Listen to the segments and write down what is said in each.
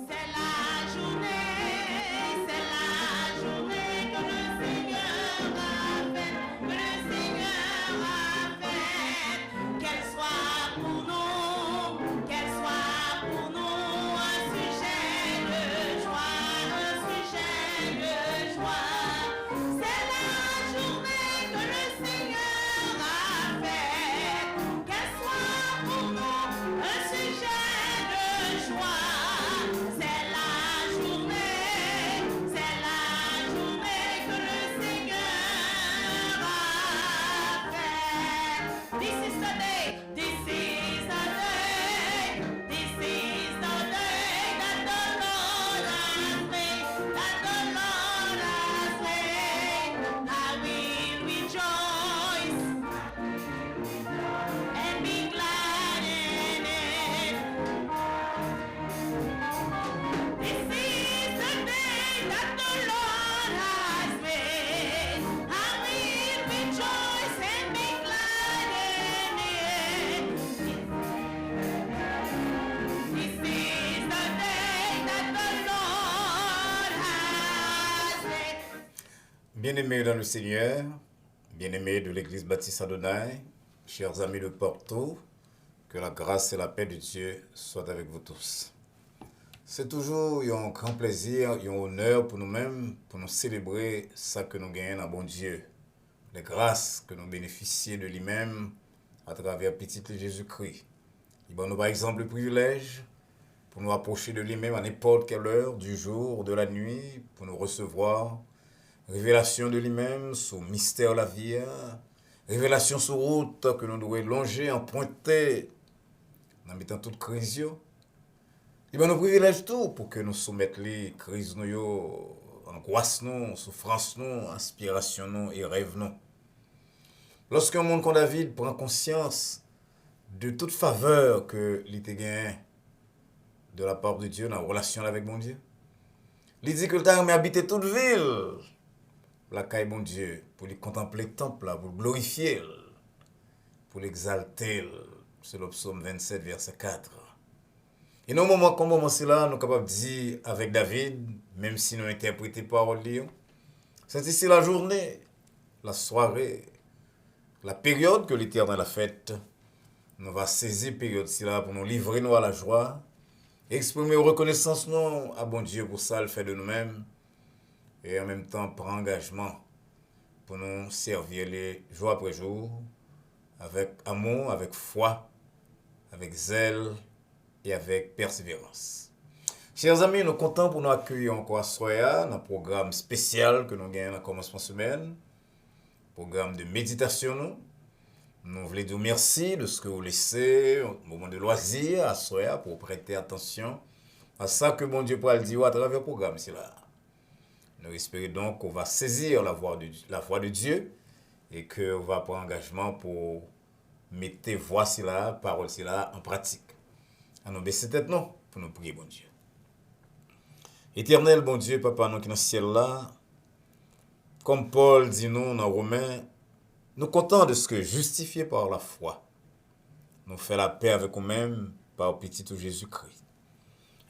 C'est la journée que le Seigneur a faite, que le Seigneur a faite. Qu'elle soit pour nous un sujet de joie, un sujet de joie. C'est la journée que le Seigneur a faite. Qu'elle soit pour nous un sujet de joie. C'est la journée que le Seigneur a faite. This is the day, this is the day, this is the day that the Lord has made, that the Lord has made. I will rejoice and be glad in it. This is the day that the Lord has made. I will rejoice and be glad in it. This is the day that the Lord has made. Bien-aimés dans le Seigneur, bien-aimés de l'Église Baptiste Adonai, chers amis de Porto, que la grâce et la paix de Dieu soient avec vous tous. C'est toujours un grand plaisir, un honneur pour nous-mêmes, pour nous célébrer ça que nous gagnons à bon Dieu, les grâces que nous bénéficions de lui-même à travers petit Jésus-Christ. Il nous par exemple le privilège pour nous approcher de lui-même à n'importe quelle heure du jour ou de la nuit, pour nous recevoir révélation de lui-même sur mystère la vie, révélation sur route que nous devons longer, emprunter, en mettant toute crise. Il nous privilège tout pour que nous soumettions les crises, angoisses, souffrances, inspirations et rêves. Lorsqu'un monde comme David prend conscience de toute faveur que il a gagnée de la part de Dieu dans la relation avec mon Dieu, il dit que le temps habiter toute ville, la caille bon Dieu, pour lui contempler le temple, pour le glorifier, pour l'exalter. C'est le psaume 27, verset 4. Et dans un moment comme cela, nous sommes capables de dire avec David, même si nous interprétons parole de Dieu, c'est ici la journée, la soirée, la période que l'Éternel a faite. Nous va saisir la période là pour nous livrer nous à la joie, exprimer reconnaissance nous à bon Dieu pour ça, le fait de nous-mêmes, et en même temps prendre engagement pour nous servir les jour après jour, avec amour, avec foi, avec zèle et avec persévérance. Chers amis, nous sommes contents pour nous accueillir encore à soir dans un programme spécial que nous gagnons à commencement de semaine, programme de méditation. Nous voulons dire merci de ce que vous laissez au moment de loisir à soir pour prêter attention à ça que mon Dieu pourra le dire à travers le programme. Nous espérons donc qu'on va saisir la voix de Dieu et qu'on va prendre engagement pour mettre voix parole en pratique. Alors, baissez tête non pour nous prier, bon Dieu. Éternel, bon Dieu, Papa, nous qui dans le ciel là, comme Paul dit nous dans Romains, nous contents de ce que justifié par la foi, nous fait la paix avec nous-mêmes par petit Jésus-Christ.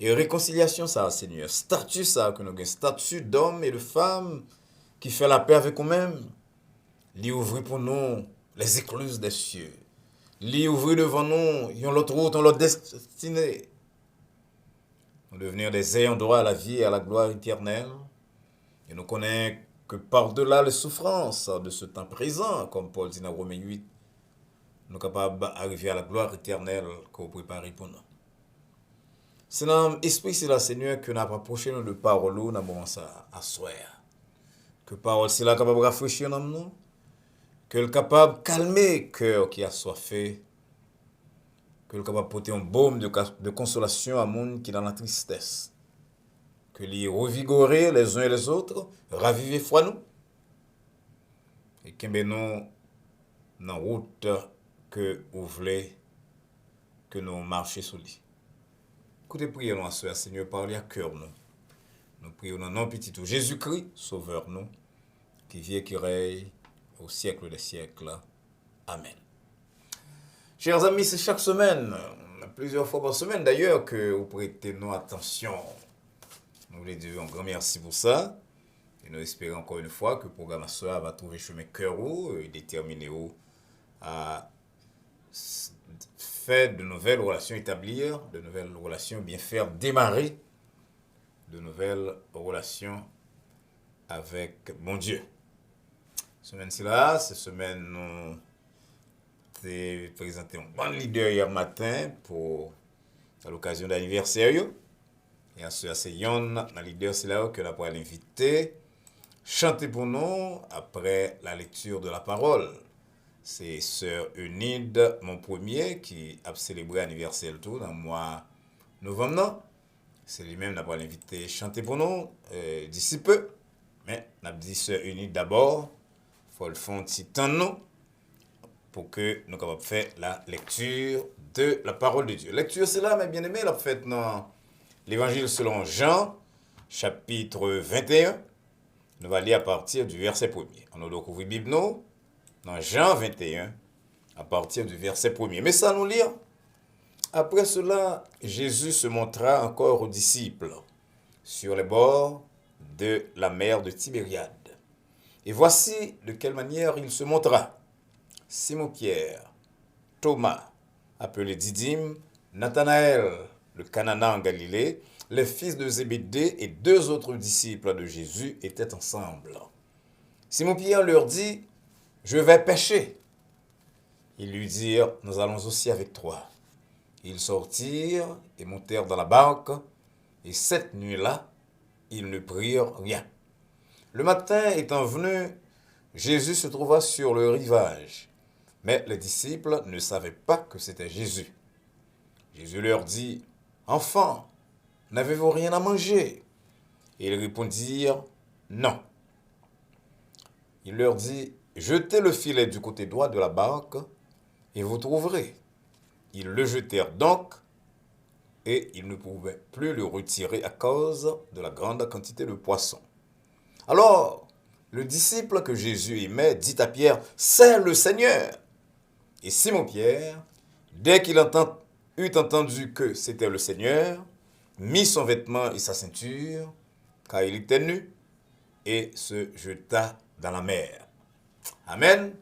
Et réconciliation, ça, Seigneur, statut, ça, que nous avons, statut d'homme et de femme qui fait la paix avec nous-mêmes, lui ouvrir pour nous les écluses des cieux, lui ouvrir devant nous, l'autre route, l'autre destinée. Nous devenir des ayants droit à la vie et à la gloire éternelle. Et nous connaissons que par-delà les souffrances de ce temps présent, comme Paul dit dans Romains 8, nous sommes capables d'arriver à la gloire éternelle que vous préparez pour nous. C'est dans l'esprit, c'est là, Seigneur, que nous avons approché de parole dans le moment à soir. Que parole, c'est là capable de rafraîchir dans nous, que le capable de calmer le cœur qui a soifé, que le capable de porter un baume de consolation à monde qui est dans la tristesse, que les revigorer les uns et les autres, raviver foi nous, et que nous dans la route que vous voulez que nous marchions sur lui. Écoutez, prions à ce Seigneur, parlez à cœur nous. Nous prions dans le nom petit tout Jésus-Christ, sauveur nous, qui vit et qui règne au siècle des siècles. Amen. Chers amis, c'est chaque semaine, plusieurs fois par semaine d'ailleurs, que vous prêtez nous attention Nous voulons dire un grand merci pour ça. Et nous espérons encore une fois que le programme va trouver chemin cœur et déterminé à faire de nouvelles relations, établir de nouvelles relations, bien faire démarrer de nouvelles relations avec mon Dieu. Semaine-ci là, cette semaine, nous avons présenté un bon leader hier matin à l'occasion d'anniversaire. Et ensuite, c'est Yon, dans leader, c'est là que nous avons invité chanter pour nous après la lecture de la parole. C'est Sœur Eunide, mon premier, qui a célébré l'anniversaire tout dans le mois de novembre. C'est lui-même qui a invité chanter pour nous d'ici peu. Mais on a dit Sœur Eunide d'abord, il faut le faire un petit temps nous pour que nous puissions faire la lecture de la parole de Dieu. Lecture, c'est là, mes bien-aimés, la fête dans l'Évangile selon Jean, chapitre 21. Nous allons lire à partir du verset 1er. On a découvert la Bible nous, dans Jean 21, à partir du verset 1er. Mais ça nous lire. Après cela, Jésus se montra encore aux disciples sur les bords de la mer de Tibériade. Et voici de quelle manière il se montra. Simon-Pierre, Thomas, appelé Didyme, Nathanaël, le Canaan en Galilée, les fils de Zébédée et deux autres disciples de Jésus étaient ensemble. Simon-Pierre leur dit, « Je vais pêcher. » Ils lui dirent, « Nous allons aussi avec toi. » Ils sortirent et montèrent dans la barque, et cette nuit-là, ils ne prirent rien. Le matin étant venu, Jésus se trouva sur le rivage, mais les disciples ne savaient pas que c'était Jésus. Jésus leur dit, « Enfants, n'avez-vous rien à manger ?» Et ils répondirent, « Non. » Il leur dit, « Jetez le filet du côté droit de la barque, et vous trouverez. » Ils le jetèrent donc, et ils ne pouvaient plus le retirer à cause de la grande quantité de poissons. Alors, le disciple que Jésus aimait dit à Pierre, « C'est le Seigneur !» Et Simon-Pierre, dès qu'il eut entendu que c'était le Seigneur, mit son vêtement et sa ceinture, car il était nu, et se jeta dans la mer. Amen.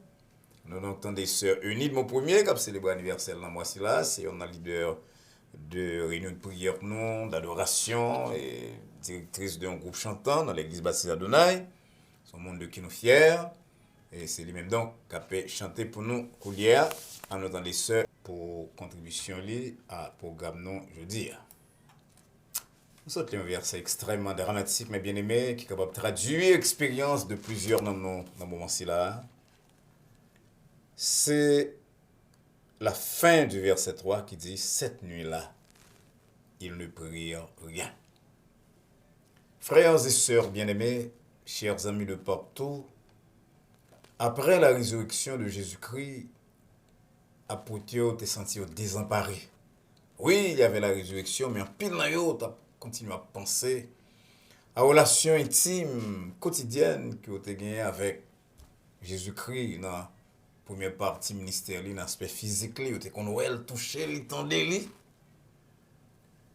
Nous entendons Sœur Eunide, mon premier, qui a célébré l'anniversaire dans mois-ci là. C'est un leader de réunion de prière, non, d'adoration et directrice d'un groupe chantant dans l'église Baptiste Adonai. Son monde de qui nous fier. Et c'est lui-même donc qui a chanté pour nous hier en entendant les sœurs pour contribution à programme non jeudi. Nous sommes un verset extrêmement dramatique, mais bien aimé, qui est capable de traduire l'expérience de plusieurs dans ce moment-ci là. C'est la fin du verset 3 qui dit « Cette nuit-là, ils ne prirent rien. » Frères et sœurs bien-aimés, chers amis de partout, après la résurrection de Jésus-Christ, Apotio t'es senti désemparé. Oui, il y avait la résurrection, mais en pile dans yo, t'as continué à penser à la relation intime, quotidienne que tu as gagnée avec Jésus-Christ dans la première partie ministère, dans l'aspect physique, tu as touché, il tendait, lui.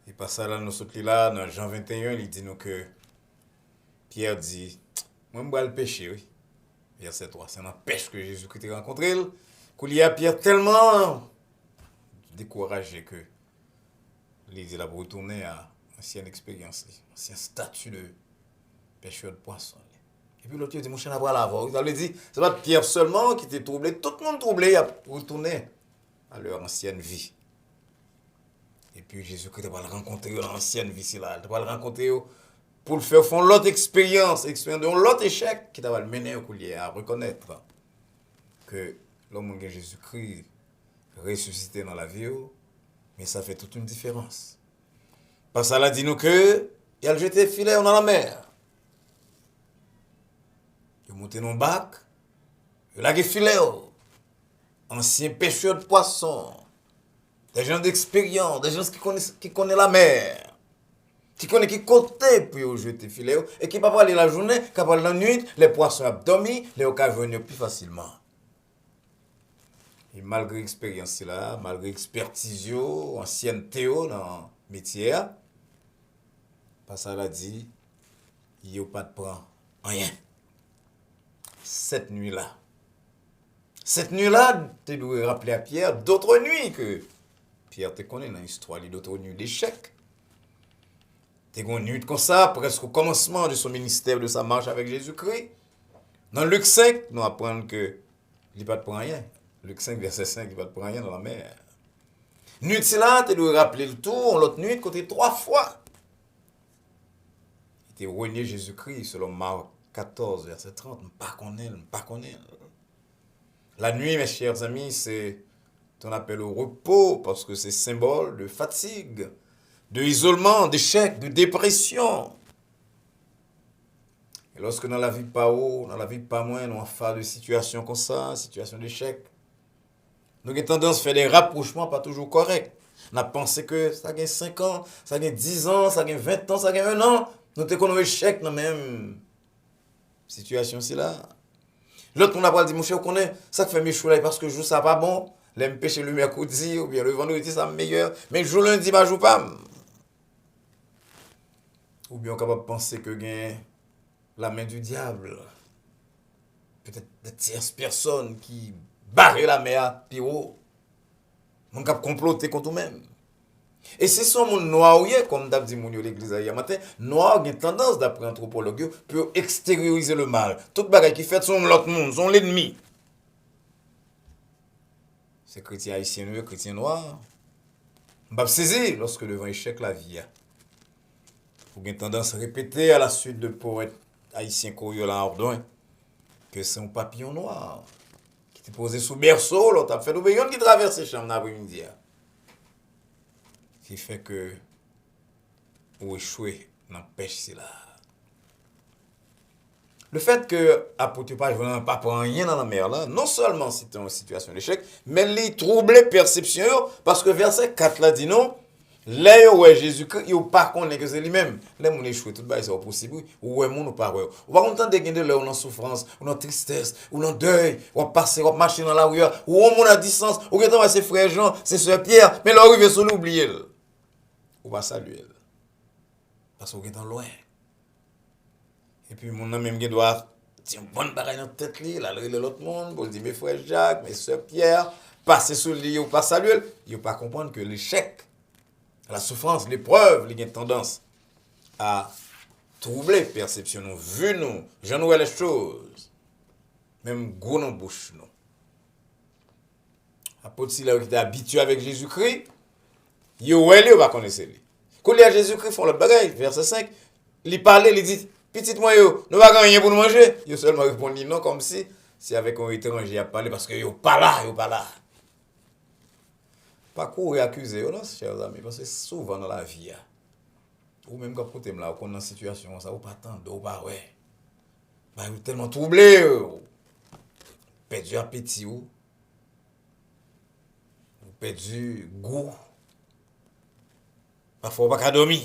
Et pas ça là, nous sommes là, dans Jean 21, il dit nous que Pierre dit, moi, je vais le péché, oui. Verset 3, c'est dans pêche que Jésus-Christ a rencontré. Qu'il y a Pierre tellement découragé que il a retourné à l'ancienne expérience, l'ancien statut de pêcheur de poissons. Et puis l'autre dit, mon chien n'a pas la voix. Il a dit, c'est pas Pierre seulement qui était troublé, tout le monde troublé, il a retourné à leur ancienne vie. Et puis Jésus-Christ va le rencontrer dans l'ancienne vie, il va le rencontrer pour le faire font l'autre expérience de l'autre échec qui va le mener au coulier à reconnaître que l'homme de Jésus-Christ ressuscité dans la vie, mais ça fait toute une différence. Parce que ça dit nous que il a jeté filet dans la mer. Il a monté dans le bac, il a filet, ancien pêcheur de poissons, des gens d'expérience, des gens qui connaissent la mer. Qui connaît qui côté pour jeter filet et qui pas aller la journée, qui pas la nuit, les poissons ont dormi, les occasions venir plus facilement. Et malgré l'expérience là, malgré l'expertise, ancienneté dans le métier, Parce qu'elle a dit, il n'y a pas de prendre rien. Cette nuit-là, tu dois rappeler à Pierre d'autres nuits que Pierre te connaît dans l'histoire, d'autres nuits d'échecs. Tu as une nuit comme ça, presque au commencement de son ministère, de sa marche avec Jésus-Christ. Dans Luc 5, nous apprenons que il n'y a pas de prendre rien. Luc 5, verset 5, il n'y a pas de prendre rien dans la mer. Nuit là, tu dois rappeler le tour, l'autre nuit, côté 3 fois. Il était renié Jésus-Christ, selon Marc 14, verset 30. Pas connaître. La nuit, mes chers amis, c'est ton appel au repos, parce que c'est symbole de fatigue, de isolement, d'échec, de dépression. Et lorsque dans la vie pas haut, dans la vie pas moins, nous avons de situations comme ça, situations d'échec, nous avons tendance à faire des rapprochements pas toujours corrects. On a pensé que ça gagne 5 ans, ça gagne 10 ans, ça gagne 20 ans, ça gagne 1 an. Nous avons échec dans la même situation là. L'autre, on a pas dit, mon cher, on connaît, ça fait mes choux là parce que je joue ça pas bon. L'aime pêcher le mercredi ou bien le vendredi, ça meilleur. Mais je joue lundi, je joue pas. Ou bien on est capable de penser que gagne la main du diable. Peut-être des tierces personnes qui barrent la mer, puis on est capable de comploter contre nous-mêmes. Et si son monde noir, comme d'hab dit mon l'église hier matin, noir a une tendance d'après anthropologue pour extérioriser le mal. Tout bagay qui fait son l'autre monde, son l'ennemi. C'est chrétien haïtien, chrétien noir. On va saisir lorsque devant échec la vie. Vous avez tendance à répéter à la suite de poète haïtien Coriolan Ardouin que c'est un papillon noir qui était posé sous berceau, l'autre a fait l'obéissance qui traverse les chambres l'après-midi. Qui fait que ou échouer dans pêche c'est là. Le fait que apôtre Page ne pas prendre rien dans la mer là, non seulement c'est une situation d'échec, mais il trouble perception parce que verset 4 là dit non, là ouais Jésus-Christ, il pas connaît que c'est lui-même. Là mon échouer tout bas c'est possible ou ouais mon ou pas ouais. On va content de gagner là en souffrance, ou en tristesse, ou en deuil, ou passer ou marcher dans la rue, ou on a distance, ou que dans ses frères Jean, c'est sœur Pierre, mais là arrive sur l'oublier. Ou pas saluer. Parce qu'on est dans loin. Et puis, mon homme même doit dire une bonne bagaille dans la tête, là, l'autre monde, pour dire mes frères Jacques, mes soeurs Pierre, passer sous lui ou pas saluer. Il ne pas comprendre que l'échec, la souffrance, l'épreuve, il a une tendance à troubler la perception, nous, vu nous, j'en vois les choses. Même gros dans la bouche, nous. Apôtre Silas qui était habitué avec Jésus-Christ, il ne va pas connaître lui. Quand il y a Jésus-Christ, font le bagaille, verset 5, il parlait, il dit, petit moi, nous va rien pour nous manger. Il seulement répondu non, comme si avec un étranger à parler, parce que il pas là. Pas courir accuser, non, chers amis, parce que souvent dans la vie, ou même quand vous êtes là, on est dans une situation, ça, ou pas tant, ou pas, ouais. Vous êtes tellement troublé, perdu appétit, vous perdu goût. Parfois, on ne peut pas dormir.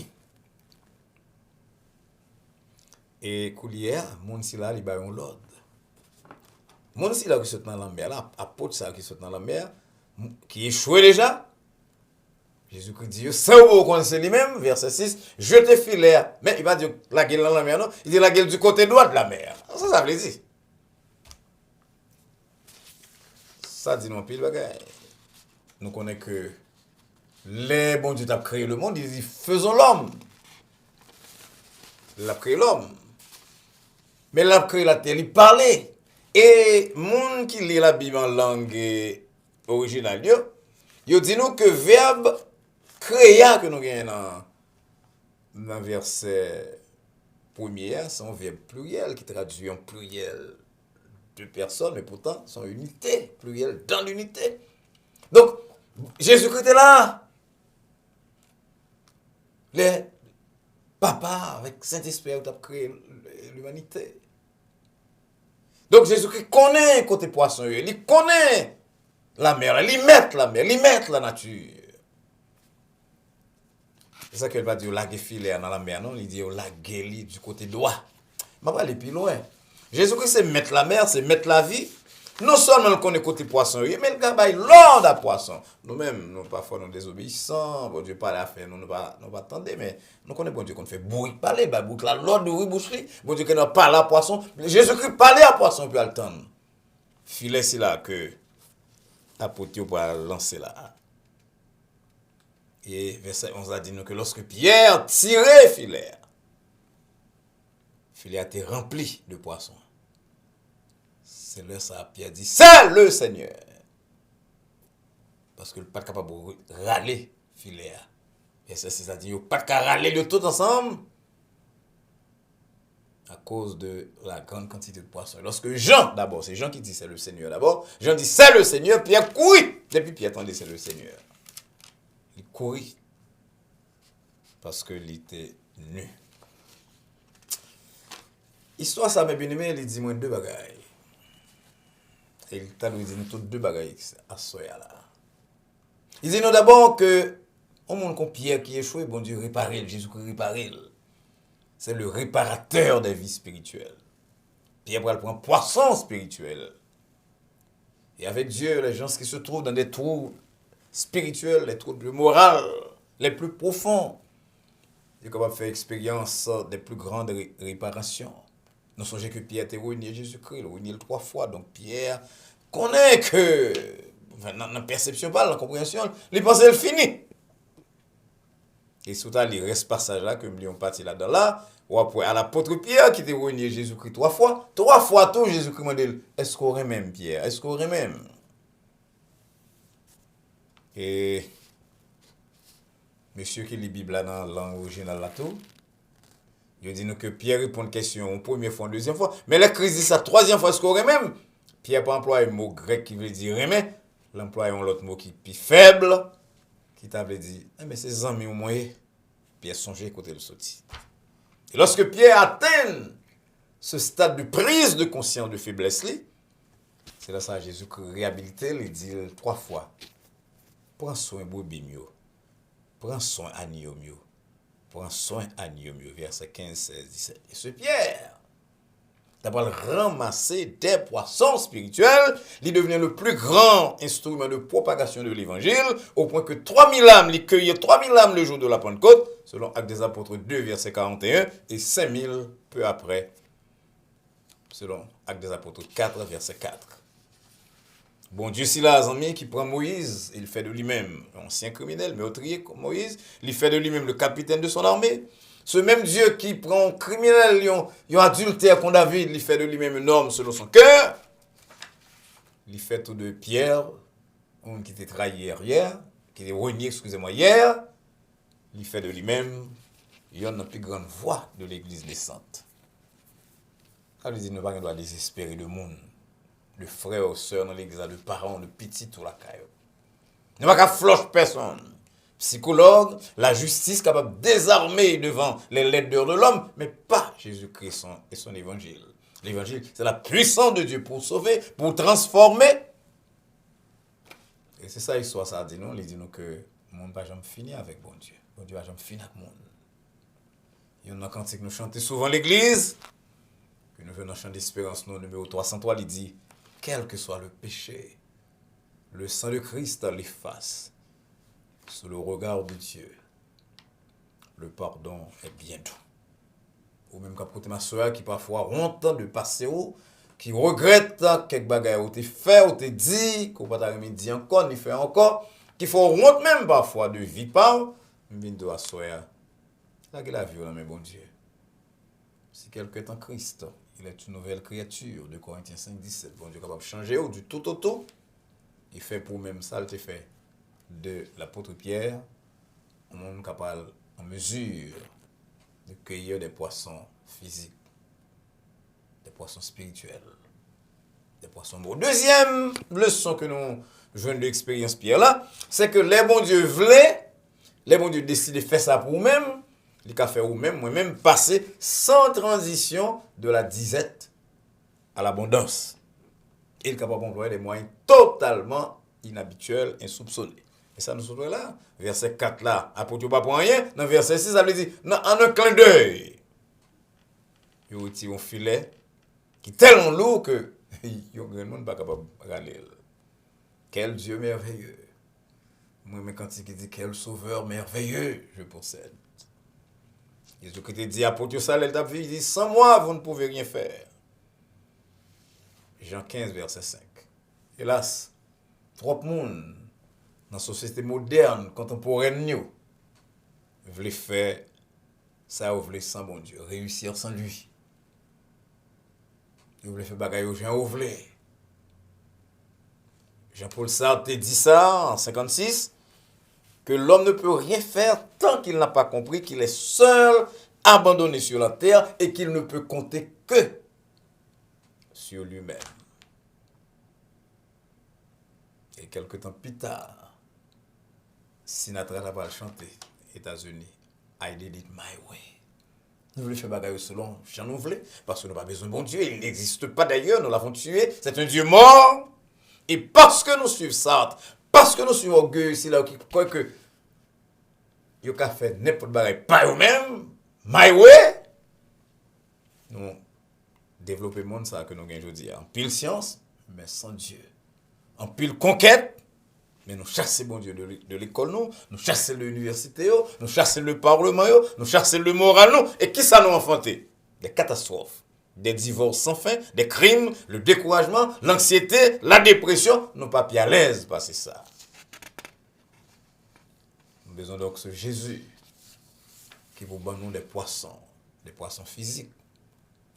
Et coulière, mon si là, il y a un l'ordre. Mon si là qui saute dans la mer, là, apôtre ça qui saute dans la mer, qui échoué déjà. Jésus-Christ dit, ça vous connaissez lui-même, verset 6, je te filaire. Mais il va dire la gueule dans la mer, non? Il dit la gueule du côté droit de la mer. Ça veut dire. Ça dit non pile bagaille. Nous connaissons que les bons Dieu a créé le monde, il dit faisons l'homme. Il a créé l'homme. Mais il a créé la terre, il parlait. Et monde qui lit la Bible en langue originale, il dit nous que verbe créa que nous gagnons dans verset premier, c'est un verbe pluriel qui traduit en pluriel de personnes, mais pourtant c'est une unité, pluriel dans l'unité. Donc, Jésus-Christ est là. Les papas avec Saint-Esprit ont créé l'humanité. Donc Jésus-Christ connaît côté poisson, il connaît la mer, il met la mer, il met la nature. C'est ça qu'elle va dire, la filet dans la mer, non? Il dit, la guéli du côté droit. Je vais aller plus loin. Jésus-Christ, c'est mettre la mer, c'est mettre la vie. Non seulement le connaît côté poisson, mais le gars bail l'ordre à poisson. Nous-mêmes, nous parfois nous désobéissants, bon Dieu parle à faire, nous pas attendre, mais nous connaissons bon Dieu qu'on fait bruit parler, bah boucle là, l'ordre de oui boucherie, bon Dieu qui n'a pas à poisson, Jésus-Christ parlait à poisson puis à le temps. Filet c'est là que apôtre pour lancer là. Et verset 11 a dit nous que lorsque Pierre tirait filet a été rempli de poissons. C'est là ça, Pierre dit, c'est le Seigneur. Parce que le pas capable de râler filet. Et ça, c'est-à-dire, il n'y a pas qu'à râler de tout ensemble à cause de la grande quantité de poissons. Lorsque Jean, d'abord, c'est Jean qui dit c'est le Seigneur d'abord. Jean dit c'est le Seigneur, Pierre courit. Depuis Pierre attendait c'est le Seigneur. Il courit parce qu'il était nu. Histoire ça, mes bien-aimés, il dit moi deux bagailles. Et il t'a dit nous toutes deux bagailles à soya là. Il dit nous d'abord que au monde qu'on Pierre qui échoué, bon Dieu réparer, Jésus-Christ réparer. C'est le réparateur des vies spirituelles. Pierre prend un poisson spirituel. Et avec Dieu, les gens qui se trouvent dans des trous spirituels, les trous de morale, les plus profonds, ils sont capables de faire expérience des plus grandes réparations. Nous songeons que Pierre était ruiné Jésus-Christ, ruiné 3 fois. Donc Pierre connaît que, dans la perception, dans la compréhension, il pense qu'il fini. Et surtout, il reste passage là, que nous avons parti là-dedans là, ou après à l'apôtre Pierre qui était ruiné Jésus-Christ 3 fois. 3 fois tout, Jésus-Christ m'a dit, est-ce qu'on aurait même Pierre? Est-ce qu'on aurait même? Et monsieur qui lit la Bible là dans langue originale là tout, il dit nous que Pierre répond une question une première fois, une deuxième fois, mais la crise dit ça 3e fois, est-ce qu'on aurait même? Pierre pas employé un mot grec qui veut dire remet, l'employé un autre mot qui est plus faible, qui t'avait dit, mais c'est amis au moins, Pierre songeait côté le sorti. Et lorsque Pierre atteint ce stade de prise de conscience de faiblesse, c'est là ça Jésus qui réhabilité, il dit 3 fois, prends soin brebis mieux, prends soin agneau mieux. Prends soin agneau mieux, verset 15, 16, 17. Et ce Pierre, d'abord ramasser des poissons spirituels, il devient le plus grand instrument de propagation de l'évangile, au point que 3000 âmes, il cueillait 3000 âmes le jour de la Pentecôte, selon Actes des Apôtres 2, verset 41, et 5000 peu après, selon Actes des Apôtres 4, verset 4. Bon Dieu, si là, ami qui prend Moïse, il fait de lui-même, ancien criminel, meurtrier comme Moïse, il fait de lui-même le capitaine de son armée. Ce même Dieu qui prend un criminel, un adultère comme David, il fait de lui-même un homme selon son cœur. Il fait tout de Pierre, qui était trahi hier, qui était renié, excusez-moi, hier. Il fait de lui-même, il y a une plus grande voix de l'église naissante. Ça veut dire ne pas désespérer le monde. De frères, sœurs dans l'église, de parents, de petits, tout la caille. Ne pas qu'à floche personne. Psychologue, la justice capable de désarmer devant les laideurs de l'homme, mais pas Jésus-Christ et son évangile. L'évangile, c'est la puissance de Dieu pour sauver, pour transformer. Et c'est ça l'histoire, ça dit nous. Il dit nous que le monde va jamais finir avec bon Dieu. Bon Dieu va jamais finir avec le monde. Il y a un cantique que nous chantons souvent l'église. Puis nous venons chanter d'espérance, nous, numéro 303, il dit, quel que soit le péché, le sang de Christ l'efface. Sous le regard de Dieu, le pardon est bien doux. Ou même quand ma soeur qui parfois honte de passer où, qui regrette quelques bagages où tu fait, où tu dit, qu'on pas t'arriver dit encore, ni fait encore, qui font honte même parfois de vie par, mais de la soeur. Là que la vie, là, mais bon Dieu. Si quelqu'un est en Christ, il est une nouvelle créature, de Corinthiens 5, 17. Bon Dieu est capable de changer ou du tout au tout. Il fait pour même ça, il fait de l'apôtre Pierre, un monde capable, en mesure de cueillir des poissons physiques, des poissons spirituels, des poissons beaux. Deuxième leçon que nous jouons de l'expérience Pierre là, c'est que les bons dieux voulaient, les bons dieux décident de faire ça pour eux-mêmes, les cas faire eux-mêmes, moi-même passer sans transition de la disette à l'abondance. Il est capable d'employer des moyens totalement inhabituels, insoupçonnés. Et ça nous se trouve là, verset 4 là, apôtre pas pour rien, dans verset 6, ça veut dire, en un clin d'œil, il retire un filet qui est tellement lourd que Il y a un grand monde pas capable de râler. Quel Dieu merveilleux. Moi, mais quand il dit quel sauveur merveilleux, je possède. Jésus-Christ dit, apôtre ça, il dit, sans moi, vous ne pouvez rien faire. Jean 15, verset 5. Hélas, trop de monde dans la société moderne, contemporaine, nous, veulent faire ça, vous voulez sans bon Dieu, réussir sans lui. Vous voulez faire bagaille aux gens, vous voulez. Jean-Paul Sartre dit ça en 56, que l'homme ne peut rien faire tant qu'il n'a pas compris qu'il est seul, abandonné sur la terre et qu'il ne peut compter que sur lui-même. Et quelque temps plus tard, Sinatra va chanter États-Unis, I did it my way. Nous voulons faire bagaille selon Jean nous voulons, parce que nous n'avons pas besoin de bon Dieu, il n'existe pas d'ailleurs, nous l'avons tué, c'est un Dieu mort. Et parce que nous suivons Sartre, parce que nous suivons orgueil ici, là, qui croit que vous avez fait n'importe bagaille, pas vous-même, my way, nous développons le monde ça que nous gagnons aujourd'hui. En pile science, mais sans Dieu. En pile conquête, mais nous chassons bon Dieu de l'école, nous chassons l'université, nous chassons le parlement, nous chassons le moral, et qui ça nous a enfanté? Des catastrophes. Des divorces sans fin, des crimes, le découragement, l'anxiété, la dépression, nous pas à l'aise passer ça. Nous avons besoin donc de ce Jésus qui vous donne nous des poissons physiques,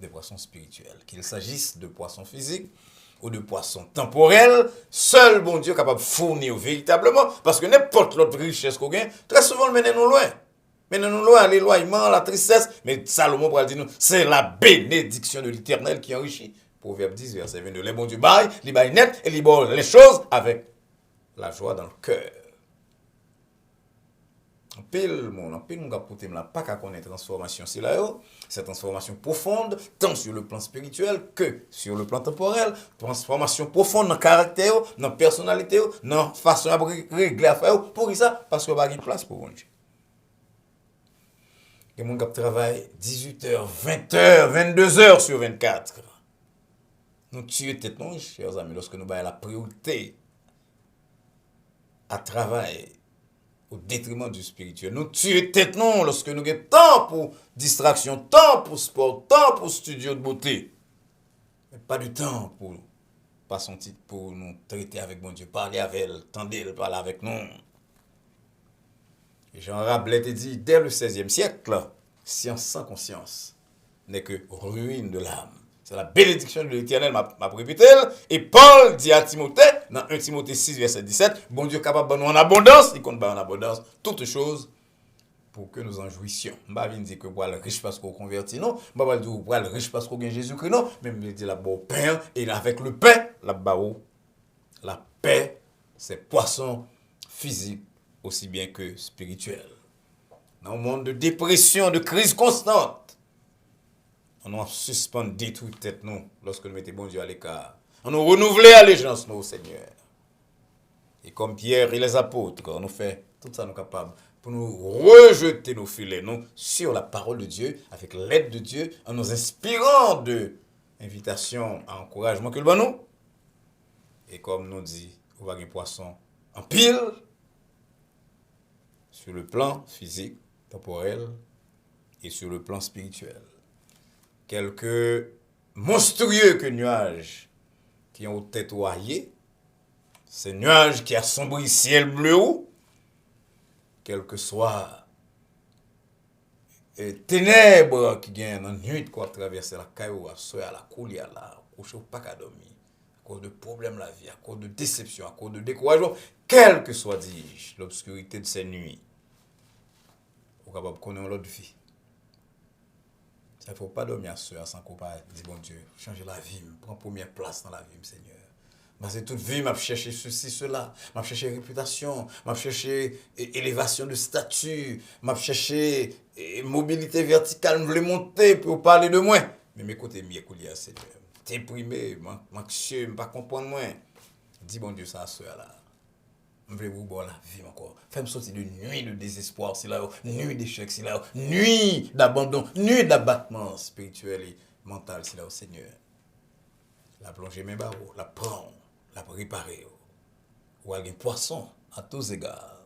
des poissons spirituels. Qu'il s'agisse de poissons physiques ou de poissons temporels, seul bon Dieu est capable de fournir véritablement, parce que n'importe l'autre richesse qu'on gagne, très souvent le mène nous loin. Mais nous loin l'éloignement, la tristesse. Mais Salomon pourra dire nous, c'est la bénédiction de l'Éternel qui enrichit. Proverbe 10, verset 22. Les bons Dieu baillent, les baillent net et les bon les choses avec la joie dans le cœur. En pile, mon capote, je pas qu'à connaître transformation. C'est là, cette transformation profonde, tant sur le plan spirituel que sur le plan temporel. Transformation profonde dans le caractère, dans la personnalité, dans la façon de régler l'affaire. Pour ça, parce qu'il n'y a pas de place pour bon Dieu. Il y a des gens qui travaillent 18h, 20h, 22h sur 24. Nous tuons tête, non, chers amis, lorsque nous avons la priorité à travailler au détriment du spirituel. Nous tuons tête, non, lorsque nous avons temps pour distraction, temps pour sport, temps pour studio de beauté. Mais pas du temps pour pas son titre, pour nous traiter avec bon Dieu, parler avec elle, tendre, parler avec nous. Jean Rabelais te dit, dès le XVIe siècle, science sans conscience n'est que ruine de l'âme. C'est la bénédiction de l'Éternel, m'a répété. Et Paul dit à Timothée, dans 1 Timothée 6, verset 17, bon Dieu capable de nous en abondance, il compte en abondance toutes choses pour que nous en jouissions. Je ne vais pas dire que vous êtes riche parce qu'on convertit, non. Je ne vais pas dire que vous êtes riche parce qu'on gagne Jésus-Christ, non. Mais je dis la bonne pain, et avec le pain, la paix, c'est poisson physique aussi bien que spirituel. Dans un monde de dépression, de crise constante, on a suspendu détruit tête nous lorsque nous mettons bon Dieu à l'écart. On nous renouvelé allégeance nous au Seigneur. Et comme Pierre et les apôtres, on nous fait tout ça nous capables pour nous rejeter nos filets nous sur la parole de Dieu avec l'aide de Dieu en nous inspirant de invitation à encouragement que le bon nous. Et comme nous dit, on va gagner poisson en pile sur le plan physique, temporel et sur le plan spirituel. Quelques monstrueux que nuages qui ont tête oillée, ces nuages qui assombrissent le ciel bleu, quel que soit les ténèbres qui viennent en nuit quoi traverser la caillou, à la couille, à la couche pas qu'à dormir, à cause de problèmes de la vie, à cause de déception, à cause de découragement, quelle que soit, dis-je, l'obscurité de ces nuits. Vous êtes capable de connaître l'autre vie. Il ne faut pas dormir sans qu'on dise, bon Dieu, changer la vie, prends première place dans la vie, Seigneur. Parce que toute vie, m'a cherché ceci, cela, m'a cherché réputation, m'a cherché élévation de statut, m'a cherché mobilité verticale, me voulais monter pour parler de moi. Mais mes côtés, mieux coulier, Seigneur. Déprimé, anxieux, ne pas comprendre moi. Dis, bon Dieu, ça, là. Je veux vous boire la vie encore. Fais-moi sortir de nuit de désespoir, c'est là, nuit d'échec, c'est là, nuit d'abandon, nuit d'abattement spirituel et mental, c'est là, au Seigneur. la plongée mes barreaux, la prend, la préparer. Ou un poisson à tous égards.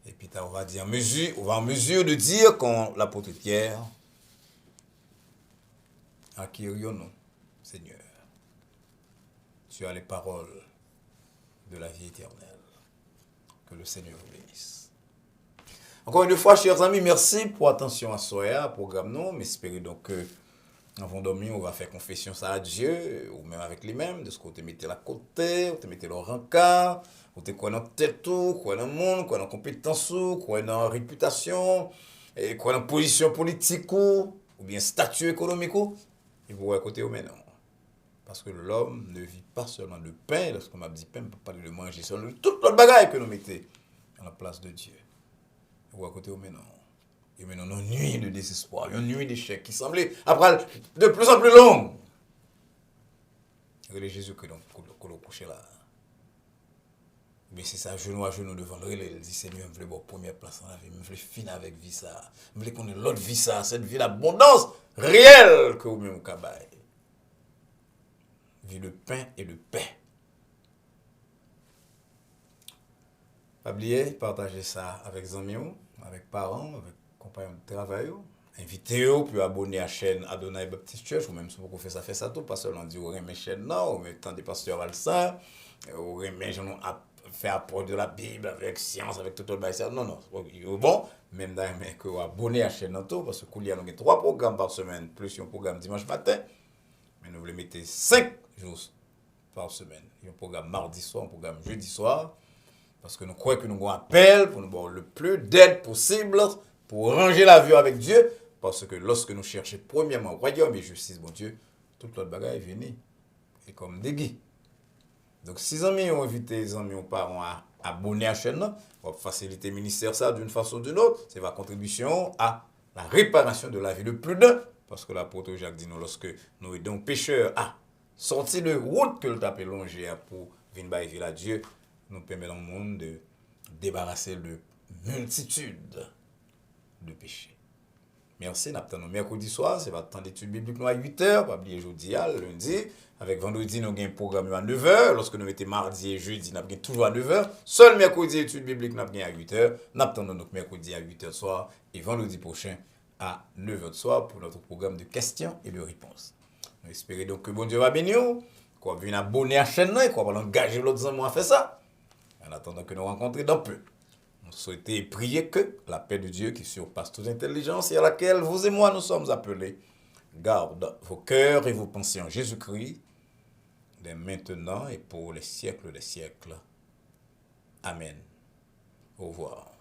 Et puis on va en mesure de dire quand l'apôtre Pierre acquérions-nous, Seigneur. Tu as les paroles de la vie éternelle. Que le Seigneur vous bénisse. Encore une fois, chers amis, merci pour attention à Soya, programme nous. Mais espérez donc que avant de dormir, on va faire confession ça à Dieu, ou même avec lui-même, de ce qu'on te mettait à côté, on te mettait le rencard, on te croit dans tête tout, croit dans le monde, croit dans compétence, croit dans la réputation, et croit dans position politique, ou bien statut économique, et vous à côté ou maintenant. Parce que l'homme ne vit pas seulement de pain, lorsqu'on m'a dit pain, on ne peut pas de manger seulement toute l'autre bagaille que nous mettons à la place de Dieu. Vous à côté ou maintenant. Et maintenant, une nuit de désespoir, une nuit d'échec qui semblait après de plus en plus longue. Regardez Jésus que l'on couchait là. Mais c'est ça, genou à genou devant le il dit Seigneur, je veux la première place dans la vie, je veux finir avec vie ça. Je veux qu'on ait l'autre vie ça, cette vie d'abondance réelle que vous-même vous avez. Vie de pain et de paix. Pas oublier, partagez ça avec les amis, avec parents, avec compagnons de travail. Invitez-vous, puis abonnez à la chaîne Adonai Baptist Church, ou même si vous faites ça tout, pas seulement dire, vous mes chaînes, non, ou même temps des pasteurs Alsa, ou même faire apport de la Bible avec science, avec tout le monde. Non, non, bon, même d'ailleurs, que vous abonnez à la chaîne tout, parce que il y a 3 programmes par semaine, plus un programme dimanche matin, mais nous voulons mettre 5 jours par semaine. Il y a un programme mardi soir, un programme jeudi soir, parce que nous croyons que nous avons un appel pour nous avoir le plus d'aide possible pour ranger la vie avec Dieu. Parce que lorsque nous cherchons premièrement royaume et justice, bon Dieu, toute l'autre bagaille est venue. Et comme des guides. Donc, si les amis ont invité les amis aux parents à abonner à la chaîne, on va faciliter le ministère ça d'une façon ou d'une autre. C'est ma contribution à la réparation de la vie de plus d'un. Parce que l'apôtre Jacques dit nous, lorsque nous aidons pécheurs à sortir de route que le tapé longé pour venir vivre à Dieu, nous permet dans le monde de débarrasser de multitude de péchés. Merci, nous attendons mercredi soir, c'est votre temps d'études bibliques à 8h, pas oublier jeudi, lundi, avec vendredi, nous avons un programme à 9h, lorsque nous mettons mardi et jeudi, nous avons toujours à 9h, seul mercredi, études bibliques, nous avons à 8h, nous attendons donc mercredi à 8h soir, et vendredi prochain à 9h soir pour notre programme de questions et de réponses. Nous espérons donc que bon Dieu va bénir, qu'on va venir abonner à la chaîne, et qu'on va engager l'autre amis à faire ça. En attendant que nous rencontrions dans peu, nous souhaitons prier que la paix de Dieu qui surpasse toute intelligence et à laquelle vous et moi nous sommes appelés, garde vos cœurs et vos pensées en Jésus-Christ, dès maintenant et pour les siècles des siècles. Amen. Au revoir.